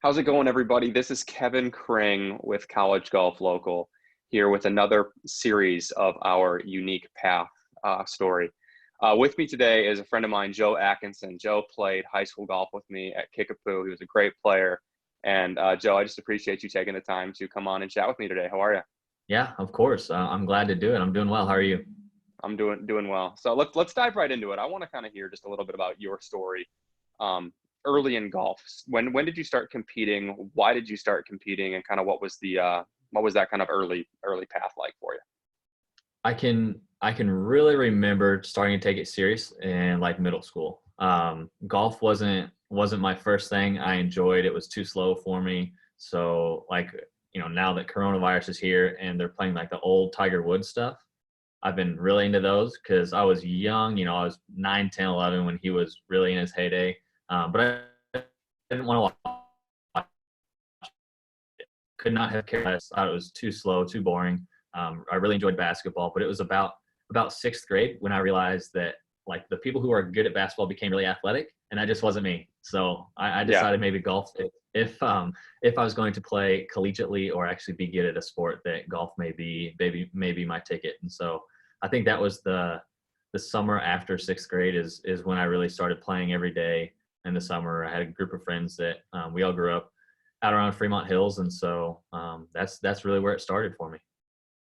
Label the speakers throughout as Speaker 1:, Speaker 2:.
Speaker 1: How's it going, everybody? This is Kevin Kring with College Golf Local here with another series of our unique path story. With me today is a friend of mine, Joe Atkinson. Joe played high school golf with me at Kickapoo. He was a great player. And Joe, I just appreciate you taking the time to come on and chat with me today. How are you?
Speaker 2: Yeah, of course. I'm glad to do it. I'm doing well. How are you?
Speaker 1: I'm doing well. So let's dive right into it. I want to kind of hear just a little bit about your story. Um, Early in golf. When did you start competing? Why did you start competing? And kind of what was that kind of early path like for you?
Speaker 2: I can really remember starting to take it serious in like middle school. Golf wasn't my first thing I enjoyed. It was too slow for me. So like, now that coronavirus is here and they're playing like the old Tiger Woods stuff, I've been really into those because I was young. I was 9, 10, 11 when he was really in his heyday. But I didn't want to watch. Could not have cared less. I thought it was too slow, too boring. I really enjoyed basketball, but it was about sixth grade when I realized that like the people who are good at basketball became really athletic, and that just wasn't me. So I
Speaker 1: Yeah.
Speaker 2: decided maybe golf, if I was going to play collegiately or actually be good at a sport, that golf maybe my ticket. And so I think that was the summer after sixth grade is when I really started playing every day in the summer. I had a group of friends that we all grew up out around Fremont Hills, and so that's really where it started for me.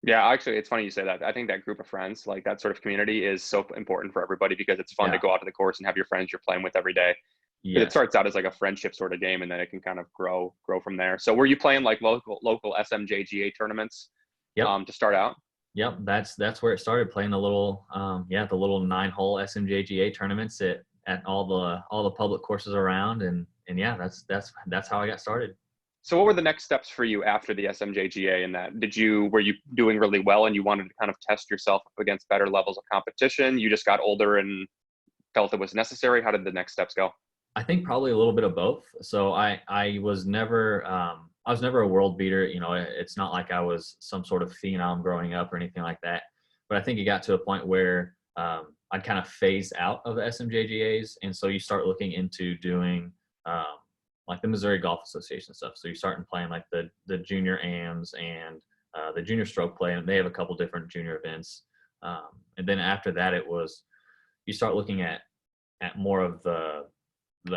Speaker 1: Yeah, actually, it's funny you say that. I think that group of friends, like that sort of community, is so important for everybody because it's fun to
Speaker 2: Yeah.
Speaker 1: go out to the course and have your friends you're playing with every day. Because it
Speaker 2: Yes.
Speaker 1: starts out as like a friendship sort of game, and then it can kind of grow from there. So, were you playing like local SMJGA tournaments
Speaker 2: Yep.
Speaker 1: to start out?
Speaker 2: Yep. That's where it started, playing the little 9-hole SMJGA tournaments at all the public courses around, and yeah, that's how I got started.
Speaker 1: So what were the next steps for you after the SMJGA and that? Were you doing really well and you wanted to kind of test yourself up against better levels of competition? You just got older and felt it was necessary? How did the next steps go?
Speaker 2: I think probably a little bit of both. So I was never a world beater. It's not like I was some sort of phenom growing up or anything like that. But I think it got to a point where I'd kind of phase out of the SMJGAs, and so you start looking into doing um, like the Missouri Golf Association stuff. So you start playing like the junior AMs and the junior stroke play, and they have a couple different junior events. And then after that, it was you start looking at more of the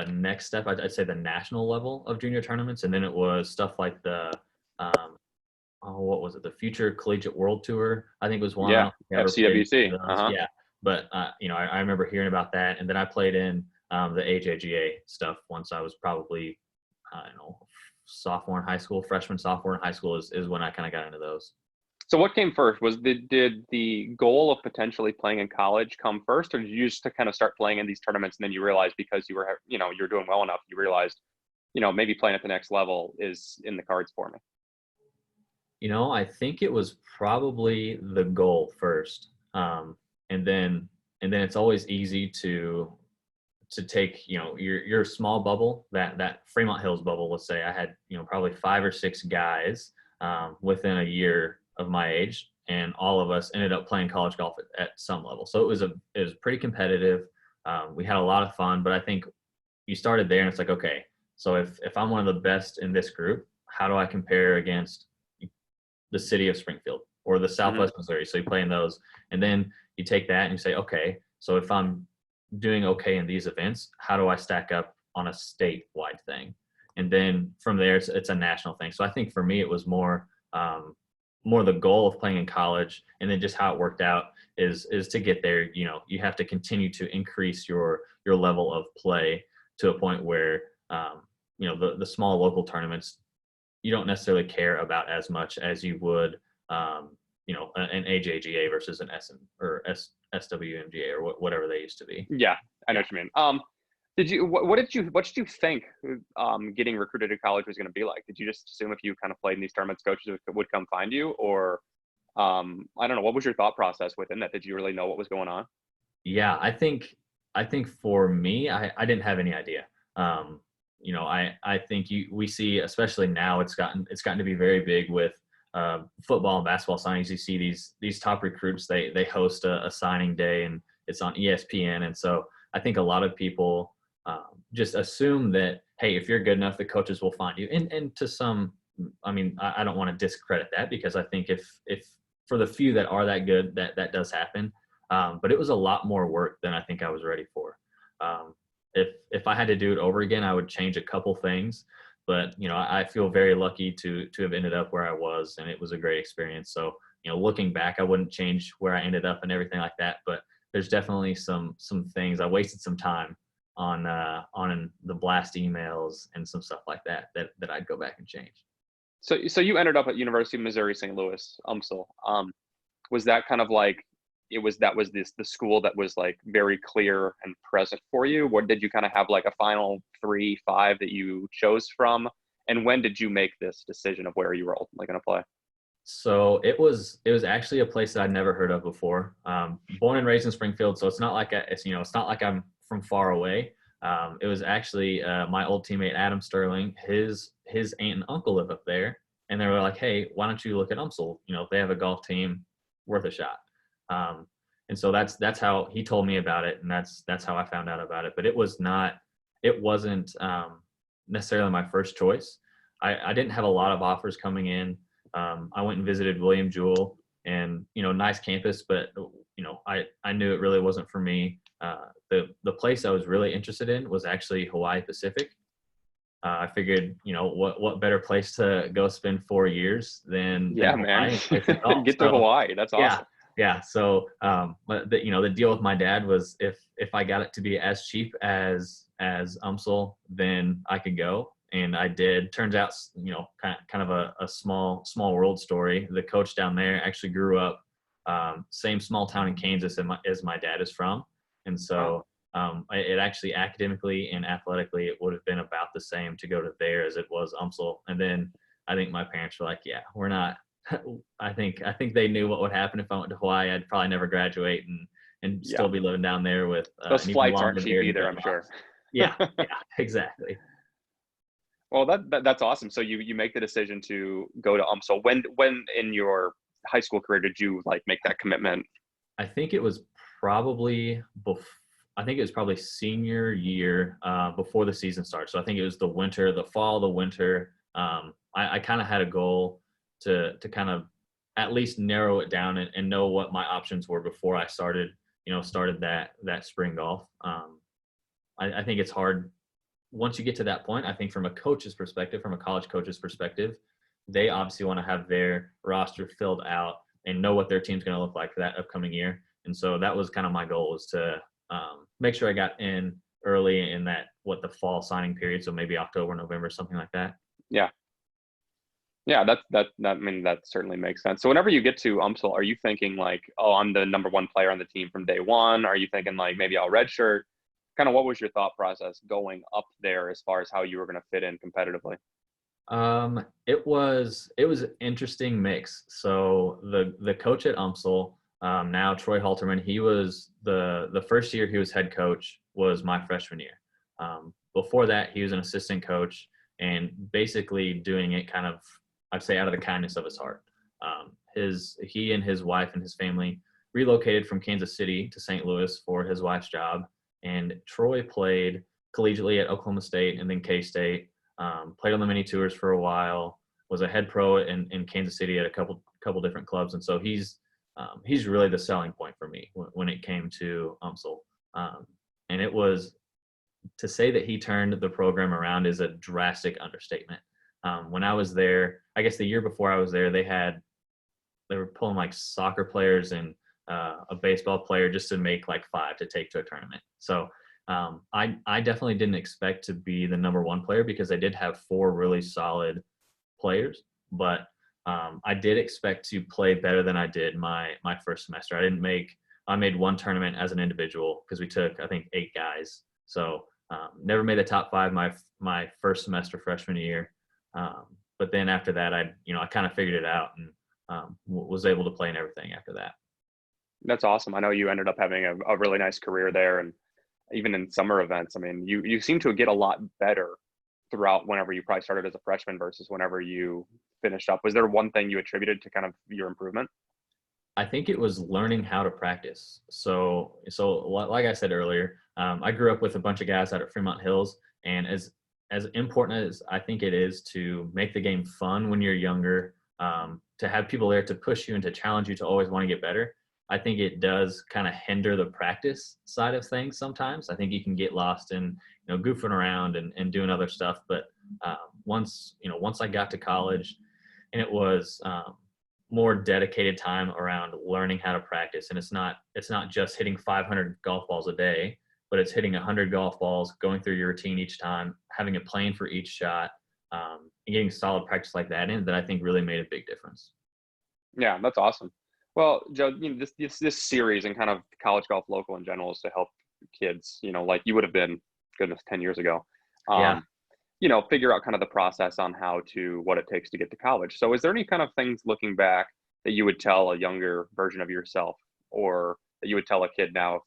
Speaker 2: next step. I'd say the national level of junior tournaments, and then it was stuff like the what was it? The Future Collegiate World Tour, I think was one. I
Speaker 1: Yeah,
Speaker 2: don't think I ever played
Speaker 1: FCWC.
Speaker 2: those.
Speaker 1: Uh-huh.
Speaker 2: Yeah, but I remember hearing about that, and then I played in the AJGA stuff once I was probably I don't know freshman sophomore in high school is when I kind of got into those.
Speaker 1: So what came first? Did the goal of potentially playing in college come first, or did you just to kind of start playing in these tournaments and then you realized because you were doing well enough, you realized, maybe playing at the next level is in the cards for me?
Speaker 2: I think it was probably the goal first, and then it's always easy to take your small bubble, that Fremont Hills bubble. Let's say I had probably 5 or 6 guys within a year of my age, and all of us ended up playing college golf at some level. So it was pretty competitive. We had a lot of fun, but I think you started there, and it's like, okay, so if I'm one of the best in this group, how do I compare against the city of Springfield or the
Speaker 1: Hmm.
Speaker 2: Southwest Missouri? So you play in those, and then you take that and you say, okay, so if I'm doing okay in these events, how do I stack up on a statewide thing? And then from there, it's a national thing. So I think for me, it was more the goal of playing in college, and then just how it worked out is to get there. You have to continue to increase your level of play to a point where the small local tournaments you don't necessarily care about as much as you would an AJGA versus an SM or SWMGA or whatever they used to be.
Speaker 1: Yeah, I know
Speaker 2: Yeah.
Speaker 1: what you mean. What did you think getting recruited to college was going to be like? Did you just assume if you kind of played in these tournaments, coaches would come find you, or I don't know, what was your thought process within that? Did you really know what was going on?
Speaker 2: Yeah, I think for me, I didn't have any idea. I think we see, especially now, it's gotten to be very big with football and basketball signings. You see these top recruits, they host a signing day, and it's on ESPN, and so I think a lot of people just assume that, hey, if you're good enough, the coaches will find you. And to some, I mean, I don't want to discredit that, because I think if for the few that are that good, that does happen. But it was a lot more work than I think I was ready for. If I had to do it over again, I would change a couple things. But I feel very lucky to have ended up where I was, and it was a great experience. So looking back, I wouldn't change where I ended up and everything like that. But there's definitely some things I wasted some time on the blast emails and some stuff like that I'd go back and change.
Speaker 1: So you ended up at University of Missouri St. Louis, UMSL. Was that kind of like the school that was like very clear and present for you? What did you kind of have like a final 3, 5 that you chose from? And when did you make this decision of where you were ultimately going to play?
Speaker 2: So it was actually a place that I'd never heard of before. Born and raised in Springfield, so it's not like it's not like I'm from far away. It was actually my old teammate Adam Sterling. His aunt and uncle live up there, and they were like, "Hey, why don't you look at UMSL? They have a golf team, worth a shot." And so that's how he told me about it, and that's how I found out about it. But it wasn't necessarily my first choice. I didn't have a lot of offers coming in. I went and visited William Jewell, and nice campus, but I knew it really wasn't for me. The place I was really interested in was actually Hawaii Pacific. I figured, what better place to go spend 4 years than
Speaker 1: Yeah,
Speaker 2: Hawaii
Speaker 1: man.
Speaker 2: and play some golf.
Speaker 1: Get to
Speaker 2: So
Speaker 1: Hawaii. That's
Speaker 2: yeah,
Speaker 1: awesome.
Speaker 2: yeah. So but the deal with my dad was if I got it to be as cheap as UMSL, then I could go. And I did. Turns out, kind of a small world story. The coach down there actually grew up same small town in Kansas as my dad is from, and so it actually academically and athletically it would have been about the same to go to there as it was UMSL. And then I think my parents were like, "Yeah, we're not." I think they knew what would happen if I went to Hawaii. I'd probably never graduate and
Speaker 1: Yeah.
Speaker 2: still be living down there with
Speaker 1: Those
Speaker 2: an even
Speaker 1: flights aren't
Speaker 2: longer
Speaker 1: cheap
Speaker 2: beard and
Speaker 1: either, I'm sure.
Speaker 2: dreadlocks. Yeah, yeah, exactly.
Speaker 1: Well, that's awesome. So you make the decision to go to UMSL. When in your high school career did you like make that commitment?
Speaker 2: I think it was probably senior year before the season starts. So I think it was the fall, the winter. I kind of had a goal to kind of at least narrow it down and know what my options were before I started that spring golf. I think it's hard once you get to that point. I think from a coach's perspective, from a college coach's perspective, they obviously want to have their roster filled out and know what their team's going to look like for that upcoming year. And so that was kind of my goal, was to make sure I got in early in the fall signing period. So maybe October, November, something like that.
Speaker 1: Yeah. Yeah, I mean, that certainly makes sense. So whenever you get to UMSL, are you thinking like, oh, I'm the number 1 player on the team from day one? Are you thinking like maybe I'll redshirt? Kind of what was your thought process going up there as far as how you were going to fit in competitively?
Speaker 2: It was an interesting mix. So the coach at UMSL, now Troy Halterman, he was the first year he was head coach was my freshman year. Before that, he was an assistant coach and basically doing it kind of, I'd say, out of the kindness of his heart. He and his wife and his family relocated from Kansas City to St. Louis for his wife's job. And Troy played collegiately at Oklahoma State and then K-State, played on the mini tours for a while, was a head pro in Kansas City at a couple different clubs. And so he's really the selling point for me when it came to UMSL. And it was, to say that he turned the program around is a drastic understatement. When I was there, I guess the year before I was there, they were pulling like soccer players and a baseball player just to make like 5 to take to a tournament. So I definitely didn't expect to be the number 1 player because they did have 4 really solid players, but I did expect to play better than I did my first semester. I made 1 tournament as an individual because we took, I think, 8 guys. So never made the top 5 my first semester freshman year. But then after that, I kind of figured it out and was able to play in everything after that.
Speaker 1: That's awesome. I know you ended up having a really nice career there, and even in summer events. I mean, you seem to get a lot better throughout whenever you probably started as a freshman versus whenever you finished up. Was there one thing you attributed to kind of your improvement?
Speaker 2: I think it was learning how to practice. So like I said earlier, I grew up with a bunch of guys out at Fremont Hills, and as important as I think it is to make the game fun when you're younger, to have people there to push you and to challenge you to always want to get better, I think it does kind of hinder the practice side of things sometimes. I think you can get lost in, goofing around and doing other stuff. But once I got to college, and it was more dedicated time around learning how to practice. And it's not just hitting 500 golf balls a day, but it's hitting 100 golf balls, going through your routine each time, having a plan for each shot, and getting solid practice like that in, that I think really made a big difference.
Speaker 1: Yeah, that's awesome. Well, Joe, this series and kind of college golf local in general is to help kids, like you would have been, goodness, 10 years ago.
Speaker 2: Yeah.
Speaker 1: Figure out kind of the process on what it takes to get to college. So is there any kind of things looking back that you would tell a younger version of yourself, or that you would tell a kid now,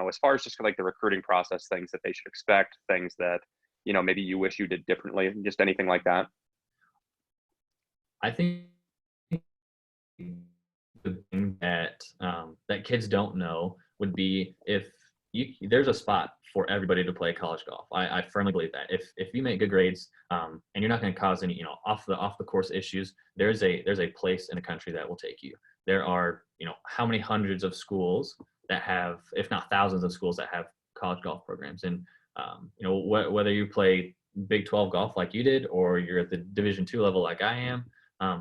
Speaker 1: as far as just like the recruiting process, things that they should expect, things that, maybe you wish you did differently, just anything like that?
Speaker 2: I think the thing that kids don't know would be, if there's a spot for everybody to play college golf. I firmly believe that if you make good grades, and you're not going to cause any off the course issues, there's a place in the country that will take you. There are how many hundreds of schools that have, if not thousands of schools that have college golf programs, and whether you play Big 12 golf like you did, or you're at the Division II level like I am,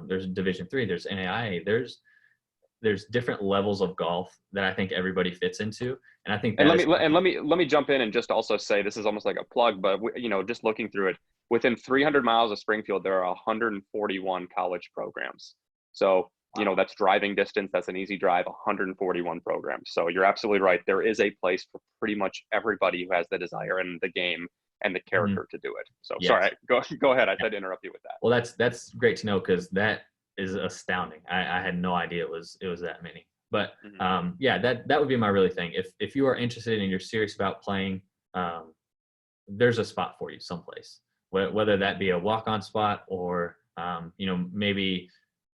Speaker 2: there's Division III, there's NAIA, there's different levels of golf that I think everybody fits into. And I think that
Speaker 1: let me jump in and just also say, this is almost like a plug, but just looking through it, within 300 miles of Springfield, there are 141 college programs. So, that's driving distance. That's an easy drive, 141 programs. So you're absolutely right. There is a place for pretty much everybody who has the desire and the game and the character to do it. So yes. Sorry, go ahead. I tried to interrupt you with that.
Speaker 2: Well, that's great to know, because that is astounding. I had no idea it was that many. But that would be my really thing. If you are interested and you're serious about playing, there's a spot for you someplace. Whether that be a walk-on spot, or maybe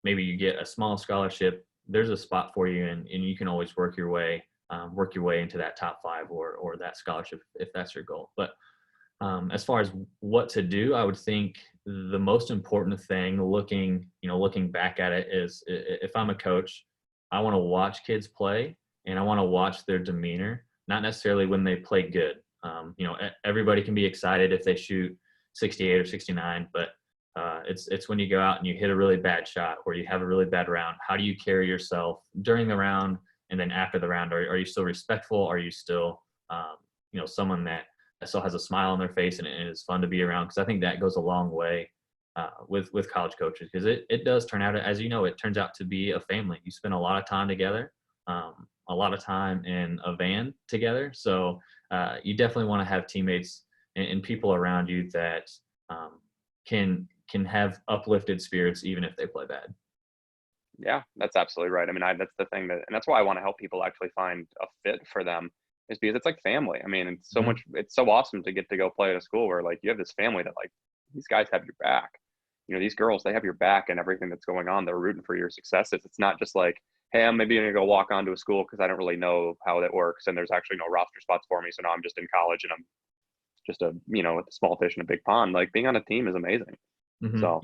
Speaker 2: you get a small scholarship. There's a spot for you, and you can always work your way into that top 5 or that scholarship if that's your goal. But as far as what to do, I would think the most important thing, looking back at it, is if I'm a coach, I want to watch kids play, and I want to watch their demeanor, not necessarily when they play good. Everybody can be excited if they shoot 68 or 69, but it's when you go out and you hit a really bad shot, or you have a really bad round. How do you carry yourself during the round, and then after the round? Are you still respectful? Are you still someone that still has a smile on their face and it is fun to be around? Because I think that goes a long way with college coaches, because it does turn out, as it turns out to be a family. You spend a lot of time together, a lot of time in a van together. So you definitely want to have teammates and people around you that can have uplifted spirits even if they play bad.
Speaker 1: Yeah, that's absolutely right. I mean, that's the thing and that's why I want to help people actually find a fit for them, is because it's like family. I mean, it's so much, it's so awesome to get to go play at a school where like you have this family that like, these guys have your back. These girls, they have your back and everything that's going on. They're rooting for your successes. It's not just like, hey, I'm maybe going to go walk onto a school because I don't really know how that works, and there's actually no roster spots for me. So now I'm just in college and I'm just a small fish in a big pond. Like, being on a team is amazing. So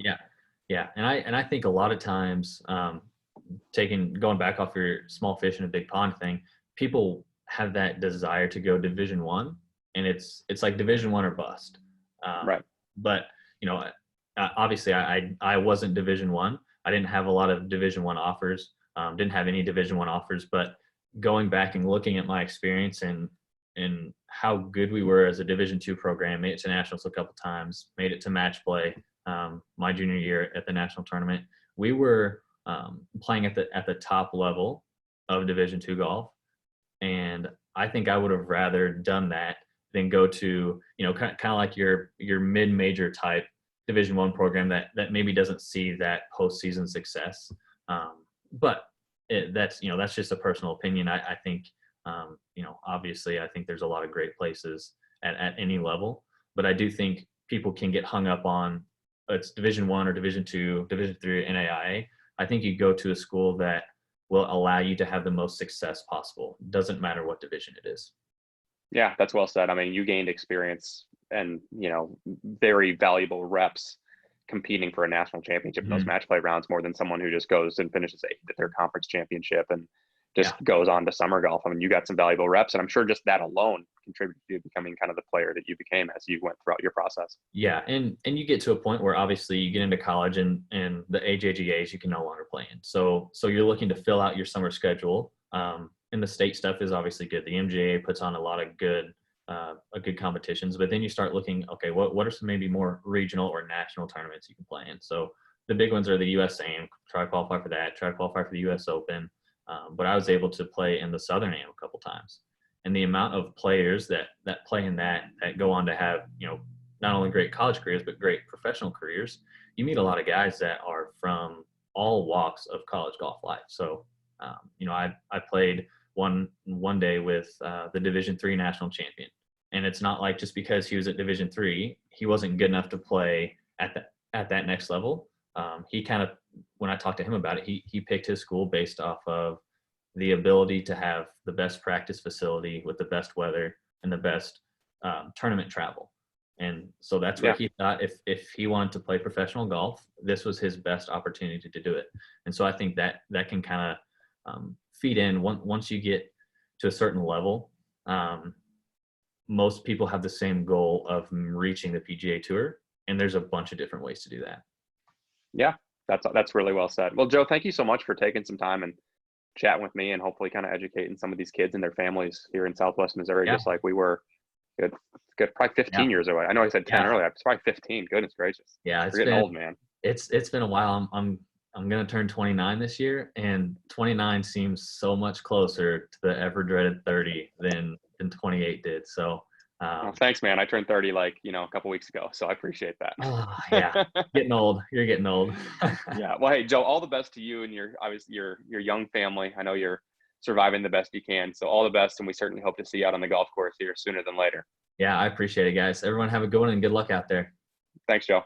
Speaker 2: yeah. And I think a lot of times, going back off your small fish in a big pond thing, people have that desire to go Division I, and it's like Division I or bust.
Speaker 1: Right.
Speaker 2: But obviously I wasn't Division I. I didn't have a lot of Division I offers. Didn't have any Division I offers. But going back and looking at my experience and how good we were as a Division II program, made it to nationals a couple times, made it to match play my junior year at the national tournament. We were playing at the top level of Division II golf, and I think I would have rather done that than go to kind of like your mid-major type Division I program that maybe doesn't see that postseason success. But that's just a personal opinion. I think obviously I think there's a lot of great places at any level, but I do think people can get hung up on it's Division I or Division II, Division III, NAIA. I think you go to a school that will allow you to have the most success possible. Doesn't matter what division it is.
Speaker 1: Yeah, that's well said. I mean, you gained experience and very valuable reps competing for a national championship in those match play rounds more than someone who just goes and finishes 8th at their conference championship and just goes on to summer golf. I mean, you got some valuable reps, and I'm sure just that alone contributed to you becoming kind of the player that you became as you went throughout your process.
Speaker 2: Yeah, and you get to a point where obviously you get into college and the AJGAs you can no longer play in. So you're looking to fill out your summer schedule. And the state stuff is obviously good. The MGA puts on a lot of good competitions, but then you start looking, okay, what are some maybe more regional or national tournaments you can play in? So the big ones are the US AM, try to qualify for that, try to qualify for the US Open. But I was able to play in the Southern AM a couple times. And the amount of players that play in that go on to have, not only great college careers, but great professional careers, you meet a lot of guys that are from all walks of college golf life. So, I played one day with the Division III national champion. And it's not like just because he was at Division III, he wasn't good enough to play at that next level. He kind of, when I talked to him about it, he picked his school based off of the ability to have the best practice facility with the best weather and the best tournament travel. And so that's where he thought if he wanted to play professional golf, this was his best opportunity to do it. And so I think that can kind of feed in once you get to a certain level. Most people have the same goal of reaching the PGA Tour, and there's a bunch of different ways to do that.
Speaker 1: Yeah, that's really well said. Well, Joe, thank you so much for taking some time and chatting with me and hopefully kind of educating some of these kids and their families here in Southwest Missouri, just like we were. Good, probably 15 years away. I know I said 10 earlier. It's probably 15. Goodness gracious.
Speaker 2: Yeah,
Speaker 1: We're getting old, man.
Speaker 2: It's been a while. I'm gonna turn 29 this year, and 29 seems so much closer to the ever dreaded 30 than 28 did. So
Speaker 1: well, thanks, man. I turned 30 a couple weeks ago, so I appreciate that.
Speaker 2: Oh, yeah, getting old. You're getting old.
Speaker 1: Yeah. Well, hey, Joe, all the best to you and your young family. I know you're surviving the best you can, so all the best, and we certainly hope to see you out on the golf course here sooner than later.
Speaker 2: Yeah, I appreciate it, guys. Everyone have a good one and good luck out there.
Speaker 1: Thanks, Joe.